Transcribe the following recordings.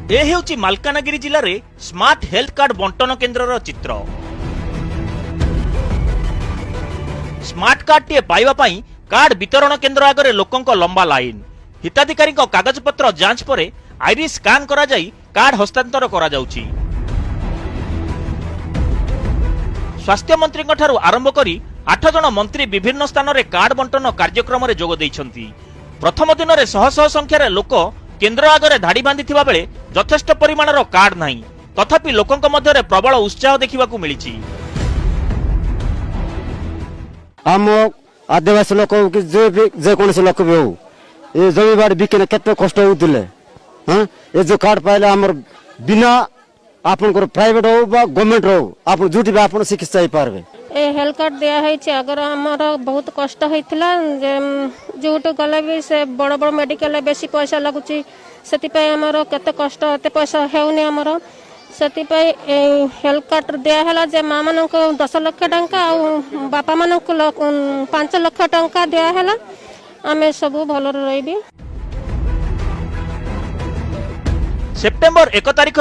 ए हेउची मालकानगिरी जिले में smart health card बंटन केन्द्र चित्र। स्मार्ट कार्ड टे पाइबा पई कार्ड वितरण केन्द्र आगे लोकों लंबा लाइन। हिताधिकारी कागजपत्र जांच पर आईरिस स्कान करा जाई कार्ड हस्तांतर करा जाउची। स्वास्थ्य मंत्री ठारू आरंभ करी 8 जन मंत्री विभिन्न स्थान में कार्ड बंटन कार्यक्रम में जोग देइछंती। प्रथम दिन में शह शह संख्यार लोक केन्द्र आगे धाड़ी बांधि बेले यथेष्ट परिमाणर कार्ड नहीं, तथापि लोकों मध्य प्रबल उत्साह देखा मिली। आम आदिवासी लोक जेकोसी लोक भी हो ये जमीन बिकने केते कष्ट होते ये जो कार्ड पाइले आमर बिना आपन प्राइवेट हो गवर्नमेंट हो आप जोटी आप चिकित्सा ही पार्बे। ए हेल्थ कार्ड दिया है अगर आमर बहुत कष्ट होता जो गले भी से बड़ बड़ मेडिकल बेसी पैसा लगुच से केते कष्ट एत पैसा होनी आमर से हेल्थ कार्ड दिया जे माँ मान 10 लाख टंका बापा मान 5 लाख टंका दिया आम सब भल रही। सेप्टेम्बर 1 तारिख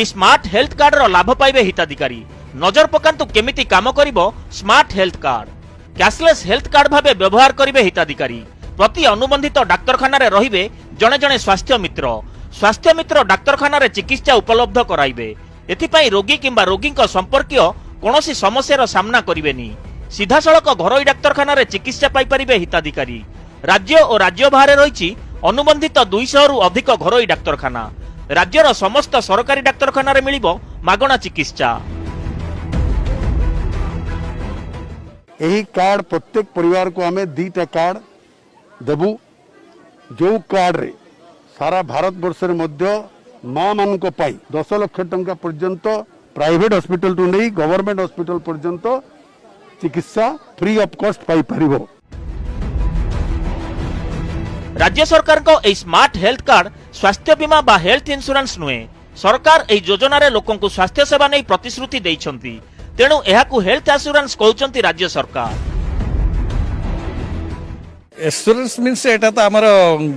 स्मार्ट हेल्थ कार्ड रो लाभ पाइबे हिताधिकारी। नजर पकांतु केमिति काम करिबो smart health card. Cashless health card भाबे व्यवहार करिबे हिताधिकारी। प्रति अनुबंधित डाक्तरखाना रे रहिबे जणे जणे स्वास्थ्य मित्र डाक्तरखाना रे चिकित्सा उपलब्ध कराइबे। एथिपई रोगी किंबा रोगीक संपर्कीय कोनोसी समस्यार सामना करिवेनी। सीधा सड़क घरोई डाक्तरखाना रे चिकित्सा पाई परिबे हिताधिकारी। राज्य और राज्य बाहर रहिछि अनुबंधित 200 रु अधिक घरोई डाक्तरखाना। राज्यर समस्त सरकारी डाक्तरखाना रे मिलिबो मागणा चिकित्सा। यही कार्ड प्रत्येक परिवार को आमे 2टा कार्ड देबू जो कार्ड रे सारा भारत वर्ष मध्य माँ मान को पाई 10 लाख टंका पर्यंत प्राइवेट हॉस्पिटल टू नहीं गवर्नमेंट हॉस्पिटल पर्यंत चिकित्सा फ्री ऑफ कॉस्ट पाई परिबो। राज्य सरकार को ए स्मार्ट हेल्थ कार्ड स्वास्थ्य बीमा बा हेल्थ इंश्योरेंस नुहे। सरकार ए योजना रे लोकों को स्वास्थ्य सेवा नहीं प्रतिश्रुति देइछंती, तेणु एहाकू हेल्थ इंश्योरेंस कहउछंती राज्य सरकार। एश्योरेंस मीन्स एटा तो आमर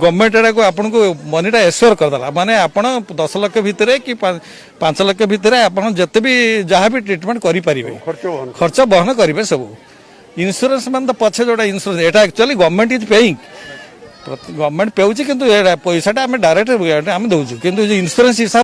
गवर्नमेंट एटा को आपन को मनीटा एश्योर कर दला माने आपन 10 लाख भितरे कि 5 लाख भितरे आपन जते भी जहां भी ट्रीटमेंट करि परिबे खर्च बहन करिवे सब। इंश्योरेंस मान तो पछे जोटा इंश्योरेंस एटा actually government is paying government पेउची किंतु पैसाटा आम डायरेक्ट आम दउछु किंतु इंश्योरेंस हिसाब